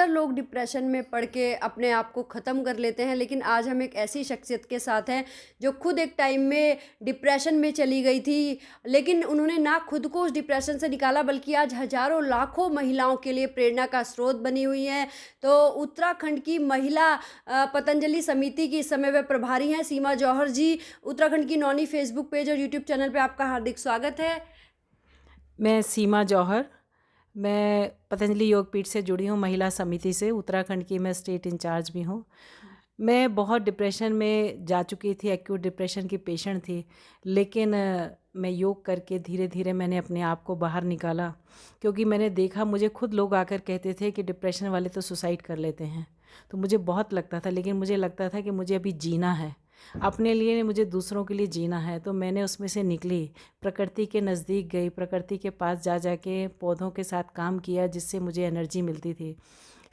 अक्सर लोग डिप्रेशन में पड़ के अपने आप को ख़त्म कर लेते हैं, लेकिन आज हम एक ऐसी शख्सियत के साथ हैं जो खुद एक टाइम में डिप्रेशन में चली गई थी, लेकिन उन्होंने ना खुद को उस डिप्रेशन से निकाला बल्कि आज हज़ारों लाखों महिलाओं के लिए प्रेरणा का स्रोत बनी हुई हैं। तो उत्तराखंड की महिला पतंजलि समिति की इस समय वे प्रभारी हैं सीमा जौहर जी। उत्तराखंड की नौनी फेसबुक पेज और यूट्यूब चैनल पे आपका हार्दिक स्वागत है। मैं सीमा जौहर। मैं पतंजलि योग पीठ से जुड़ी हूँ, महिला समिति से। उत्तराखंड की मैं स्टेट इंचार्ज भी हूँ। मैं बहुत डिप्रेशन में जा चुकी थी, एक्यूट डिप्रेशन की पेशेंट थी, लेकिन मैं योग करके धीरे धीरे मैंने अपने आप को बाहर निकाला। क्योंकि मैंने देखा, मुझे खुद लोग आकर कहते थे कि डिप्रेशन वाले तो सुसाइड कर लेते हैं। तो मुझे बहुत लगता था, लेकिन मुझे लगता था कि मुझे अभी जीना है, अपने लिए नहीं, मुझे दूसरों के लिए जीना है। तो मैंने उसमें से निकली, प्रकृति के नज़दीक गई, प्रकृति के पास जा जा के पौधों के साथ काम किया जिससे मुझे एनर्जी मिलती थी।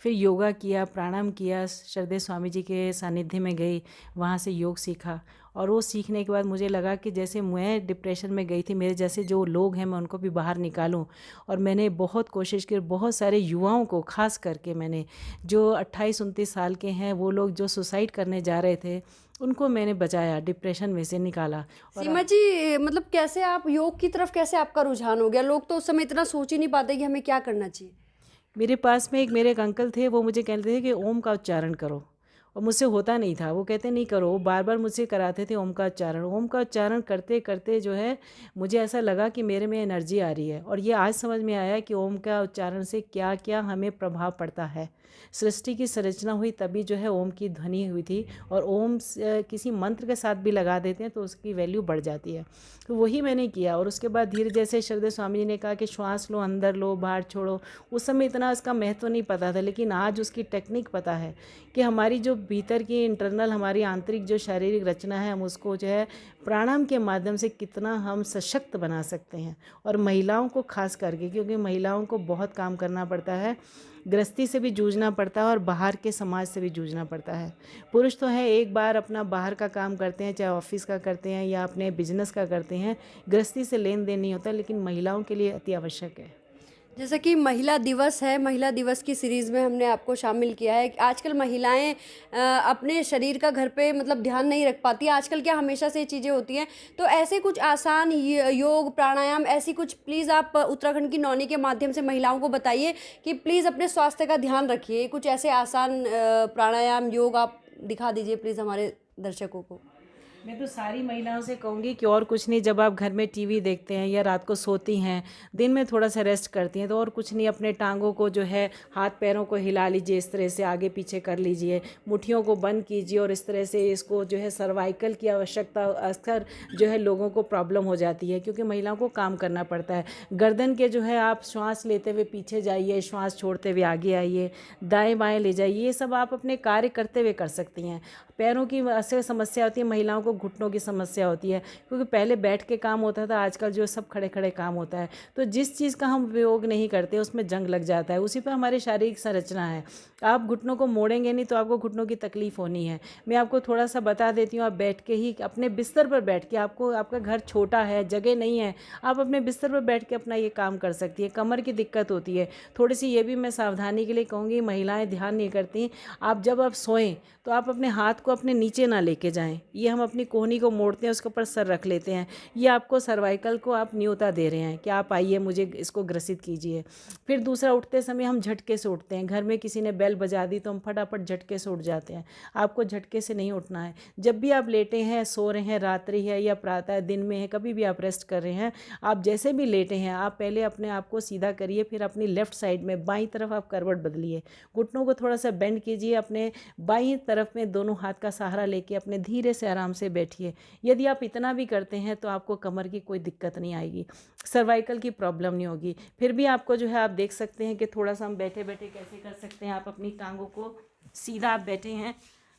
फिर योगा किया, प्राणायाम किया, श्रद्धेय स्वामी जी के सानिध्य में गई, वहाँ से योग सीखा। और वो सीखने के बाद मुझे लगा कि जैसे मैं डिप्रेशन में गई थी, मेरे जैसे जो लोग हैं मैं उनको भी बाहर निकालूं। और मैंने बहुत कोशिश की, बहुत सारे युवाओं को खास करके मैंने, जो 28-29 साल के हैं, वो लोग जो सुसाइड करने जा रहे थे, उनको मैंने बचाया, डिप्रेशन में से निकाला। और सीमा जी, मतलब कैसे आप योग की तरफ कैसे आपका रुझान हो गया? लोग तो उस समय इतना सोच ही नहीं पाते कि हमें क्या करना चाहिए। मेरे पास में मेरे एक अंकल थे, वो मुझे कहते थे कि ओम का उच्चारण करो, और मुझसे होता नहीं था। वो कहते नहीं करो, वो बार बार मुझसे कराते थे ओम का उच्चारण। ओम का उच्चारण करते करते जो है मुझे ऐसा लगा कि मेरे में एनर्जी आ रही है। और ये आज समझ में आया कि ओम का उच्चारण से क्या क्या हमें प्रभाव पड़ता है। सृष्टि की संरचना हुई तभी जो है ओम की ध्वनि हुई थी। और ओम किसी मंत्र के साथ भी लगा देते हैं तो उसकी वैल्यू बढ़ जाती है। तो वही मैंने किया। और उसके बाद धीरे, जैसे श्रद्धेय स्वामी जी ने कहा कि श्वास लो, अंदर लो, बाहर छोड़ो, उस समय इतना इसका महत्व नहीं पता था, लेकिन आज उसकी टेक्निक पता है कि हमारी जो भीतर की इंटरनल, हमारी आंतरिक जो शारीरिक रचना है, हम उसको जो है प्राणायाम के माध्यम से कितना हम सशक्त बना सकते हैं। और महिलाओं को खास करके, क्योंकि महिलाओं को बहुत काम करना पड़ता है, गृहस्थी से भी जूझना पड़ता है और बाहर के समाज से भी जूझना पड़ता है। पुरुष तो है, एक बार अपना बाहर का काम करते हैं, चाहे ऑफिस का करते हैं या अपने बिजनेस का करते हैं, गृहस्थी से लेन देन नहीं होता, लेकिन महिलाओं के लिए अति आवश्यक है। जैसा कि महिला दिवस है, महिला दिवस की सीरीज़ में हमने आपको शामिल किया है। आजकल महिलाएं अपने शरीर का घर पे मतलब ध्यान नहीं रख पाती। आजकल क्या हमेशा से ये चीज़ें होती हैं, तो ऐसे कुछ आसान योग प्राणायाम ऐसी कुछ प्लीज़ आप उत्तराखंड की नौनी के माध्यम से महिलाओं को बताइए कि प्लीज़ अपने स्वास्थ्य का ध्यान रखिए। कुछ ऐसे आसान प्राणायाम योग आप दिखा दीजिए प्लीज़ हमारे दर्शकों को। मैं तो सारी महिलाओं से कहूँगी कि और कुछ नहीं, जब आप घर में टीवी देखते हैं या रात को सोती हैं, दिन में थोड़ा सा रेस्ट करती हैं, तो और कुछ नहीं, अपने टांगों को जो है, हाथ पैरों को हिला लीजिए, इस तरह से आगे पीछे कर लीजिए, मुट्ठियों को बंद कीजिए, और इस तरह से इसको जो है, सर्वाइकल की आवश्यकता अक्सर जो है लोगों को प्रॉब्लम हो जाती है, क्योंकि महिलाओं को काम करना पड़ता है। गर्दन के जो है, आप श्वास लेते हुए पीछे जाइए, श्वास छोड़ते हुए आगे आइए, दाएँ बाएँ ले जाइए, ये सब आप अपने कार्य करते हुए कर सकती हैं। पैरों की ऐसे समस्या होती है, महिलाओं को घुटनों की समस्या होती है, क्योंकि पहले बैठ के काम होता था, आजकल जो सब खड़े खड़े काम होता है। तो जिस चीज़ का हम उपयोग नहीं करते उसमें जंग लग जाता है, उसी पर हमारी शारीरिक संरचना है। आप घुटनों को मोड़ेंगे नहीं तो आपको घुटनों की तकलीफ होनी है। मैं आपको थोड़ा सा बता देती हूँ। आप बैठ के ही, अपने बिस्तर पर बैठ के, आपका घर छोटा है, जगह नहीं है, आप अपने बिस्तर पर बैठ के अपना ये काम कर सकती है। कमर की दिक्कत होती है थोड़ी सी, ये भी मैं सावधानी के लिए कहूँगी, महिलाएं ध्यान नहीं करती। जब आप सोएं तो आप अपने हाथ को अपने नीचे ना लेके जाएं। ये हम अपनी कोहनी को मोड़ते हैं, उसके ऊपर सर रख लेते हैं। ये आपको सर्वाइकल को आप न्योता दे रहे हैं कि आप आइए, मुझे इसको ग्रसित कीजिए। फिर दूसरा, उठते समय हम झटके से उठते हैं। घर में किसी ने बेल बजा दी तो हम फटाफट झटके से उठ जाते हैं। आपको झटके से नहीं उठना है। जब भी आप लेटे हैं, सो रहे हैं, रात्रि है या प्रातः दिन में है, कभी भी आप रेस्ट कर रहे हैं, आप जैसे भी लेटे हैं, आप पहले अपने आप को सीधा करिए, फिर अपनी लेफ्ट साइड में बाईं तरफ आप करवट बदलिए, घुटनों को थोड़ा सा बेंड कीजिए, अपने बाईं तरफ में दोनों हाथ का सहारा लेके अपने धीरे से आराम से बैठिए। यदि आप इतना भी करते हैं तो आपको कमर की कोई दिक्कत नहीं आएगी, सर्वाइकल की प्रॉब्लम नहीं होगी। फिर भी आपको जो है, आप देख सकते हैं कि थोड़ा सा हम बैठे बैठे कैसे कर सकते हैं। आप अपनी टांगों को सीधा, आप बैठे हैं,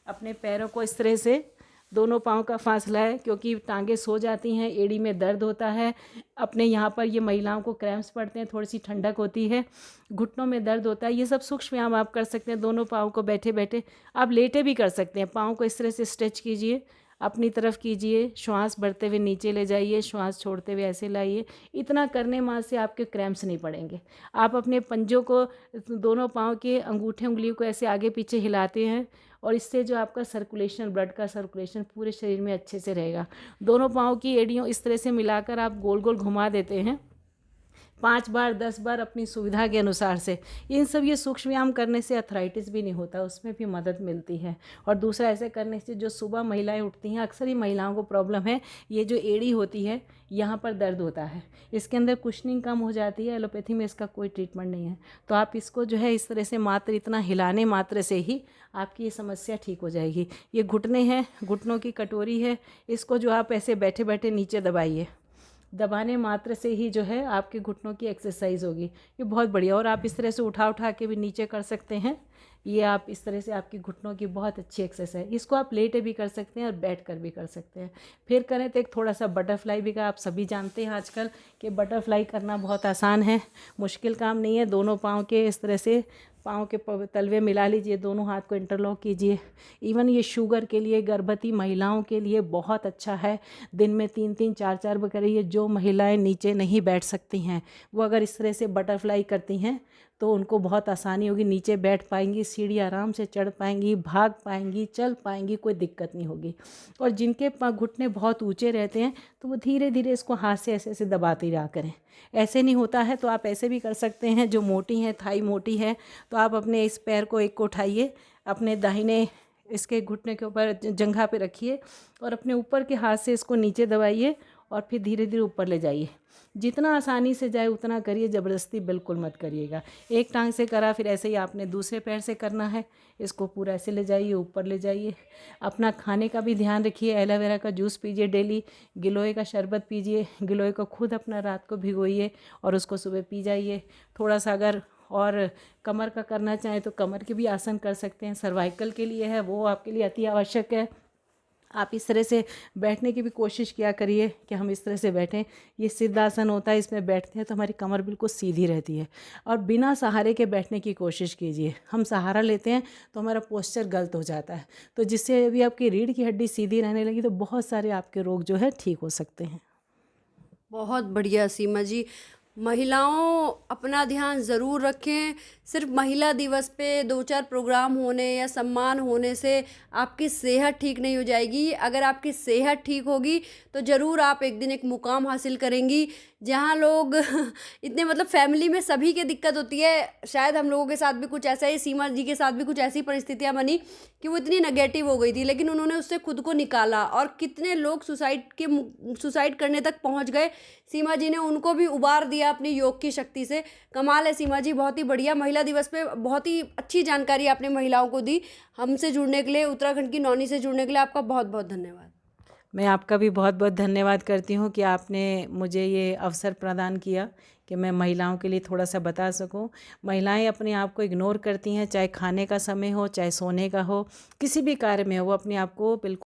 अपने पैरों को इस तरह से, दोनों पाँव का फासला है, क्योंकि टांगें सो जाती हैं, एड़ी में दर्द होता है। अपने यहाँ पर ये महिलाओं को क्रैम्प्स पड़ते हैं, थोड़ी सी ठंडक होती है, घुटनों में दर्द होता है। ये सब सूक्ष्म व्यायाम आप कर सकते हैं। दोनों पाँव को बैठे बैठे, आप लेटे भी कर सकते हैं। पाँव को इस तरह से स्ट्रेच कीजिए, अपनी तरफ कीजिए, श्वास भरते हुए नीचे ले जाइए, श्वास छोड़ते हुए ऐसे लाइए। इतना करने मात्र से आपके क्रैम्प्स नहीं पड़ेंगे। आप अपने पंजों को, दोनों पाँव के अंगूठे उंगलियों को ऐसे आगे पीछे हिलाते हैं और इससे जो आपका सर्कुलेशन, ब्लड का सर्कुलेशन पूरे शरीर में अच्छे से रहेगा। दोनों पाँव की एड़ियों इस तरह से मिलाकर आप गोल गोल घुमा देते हैं 5 बार 10 बार अपनी सुविधा के अनुसार से। इन सब ये सूक्ष्म व्यायाम करने से अर्थराइटिस भी नहीं होता, उसमें भी मदद मिलती है। और दूसरा, ऐसे करने से जो सुबह महिलाएं उठती हैं, अक्सर ही महिलाओं को प्रॉब्लम है, ये जो एड़ी होती है यहाँ पर दर्द होता है, इसके अंदर कुशनिंग कम हो जाती है। एलोपैथी में इसका कोई ट्रीटमेंट नहीं है। तो आप इसको जो है इस तरह से मात्र इतना हिलाने मात्र से ही आपकी ये समस्या ठीक हो जाएगी। ये घुटने हैं, घुटनों की कटोरी है, इसको जो आप ऐसे बैठे बैठे नीचे दबाइए। दबाने मात्र से ही जो है आपके घुटनों की एक्सरसाइज होगी। ये बहुत बढ़िया। और आप इस तरह से उठा उठा के भी नीचे कर सकते हैं। ये आप इस तरह से आपकी घुटनों की बहुत अच्छी एक्सरसाइज। इसको आप लेटे भी कर सकते हैं और बैठ कर भी कर सकते हैं। फिर करें तो एक थोड़ा सा बटरफ्लाई भी का, आप सभी जानते हैं आजकल कि बटरफ्लाई करना बहुत आसान है, मुश्किल काम नहीं है। दोनों पाँव के इस तरह से पाँव के तलवे मिला लीजिए, दोनों हाथ को इंटरलॉक कीजिए। इवन ये शुगर के लिए, गर्भवती महिलाओं के लिए बहुत अच्छा है। दिन में 3-3 4-4 बार करिए। जो महिलाएं नीचे नहीं बैठ सकती हैं, वो अगर इस तरह से बटरफ्लाई करती हैं तो उनको बहुत आसानी होगी, नीचे बैठ पाएंगी, सीढ़ी आराम से चढ़ पाएंगी, भाग पाएंगी, चल पाएंगी, कोई दिक्कत नहीं होगी। और जिनके घुटने बहुत ऊंचे रहते हैं तो वो धीरे धीरे इसको हाथ से ऐसे ऐसे दबाते रहा करें। ऐसे नहीं होता है तो आप ऐसे भी कर सकते हैं। जो मोटी हैं, थाई मोटी है, तो आप अपने इस पैर को एक को उठाइए, अपने दाहिने इसके घुटने के ऊपर जंघा पे रखिए और अपने ऊपर के हाथ से इसको नीचे दबाइए और फिर धीरे धीरे ऊपर ले जाइए। जितना आसानी से जाए उतना करिए, ज़बरदस्ती बिल्कुल मत करिएगा। एक टांग से करा, फिर ऐसे ही आपने दूसरे पैर से करना है। इसको पूरा ऐसे ले जाइए, ऊपर ले जाइए। अपना खाने का भी ध्यान रखिए। एलोवेरा का जूस पीजिए डेली, गिलोय का शरबत पीजिए। गिलोय को खुद अपना रात को भिगोइए और उसको सुबह पी जाइए। थोड़ा सा अगर और कमर का करना चाहें तो कमर के भी आसन कर सकते हैं। सर्वाइकल के लिए है, वो आपके लिए अति आवश्यक है। आप इस तरह से बैठने की भी कोशिश किया करिए कि हम इस तरह से बैठें। ये सिद्धासन होता है, इसमें बैठते हैं तो हमारी कमर बिल्कुल सीधी रहती है। और बिना सहारे के बैठने की कोशिश कीजिए। हम सहारा लेते हैं तो हमारा पोस्चर गलत हो जाता है, तो जिससे अभी आपकी रीढ़ की हड्डी सीधी रहने लगी तो बहुत सारे आपके रोग जो है ठीक हो सकते हैं। बहुत बढ़िया सीमा जी। महिलाओं अपना ध्यान ज़रूर रखें। सिर्फ महिला दिवस पे 2-4 प्रोग्राम होने या सम्मान होने से आपकी सेहत ठीक नहीं हो जाएगी। अगर आपकी सेहत ठीक होगी तो ज़रूर आप एक दिन एक मुकाम हासिल करेंगी जहाँ लोग इतने, मतलब फैमिली में सभी के दिक्कत होती है। शायद हम लोगों के साथ भी कुछ ऐसा ही, सीमा जी के साथ भी कुछ ऐसी परिस्थितियाँ बनी कि वो इतनी नेगेटिव हो गई थी, लेकिन उन्होंने उससे खुद को निकाला और कितने लोग सुसाइड करने तक पहुँच गए। सीमा जी ने उनको भी उबार दिया अपनी योग की शक्ति से। कमाल है सीमा जी, बहुत ही बढ़िया। महिला दिवस पे बहुत ही अच्छी जानकारी आपने महिलाओं को दी। हमसे जुड़ने के लिए, उत्तराखंड की नौनी से जुड़ने के लिए आपका बहुत बहुत धन्यवाद। मैं आपका भी बहुत बहुत धन्यवाद करती हूँ कि आपने मुझे ये अवसर प्रदान किया कि मैं महिलाओं के लिए थोड़ा सा बता सकूं। महिलाएं अपने आप को इग्नोर करती हैं, चाहे खाने का समय हो, चाहे सोने का हो, किसी भी कार्य में हो, वो अपने आप को बिल्कुल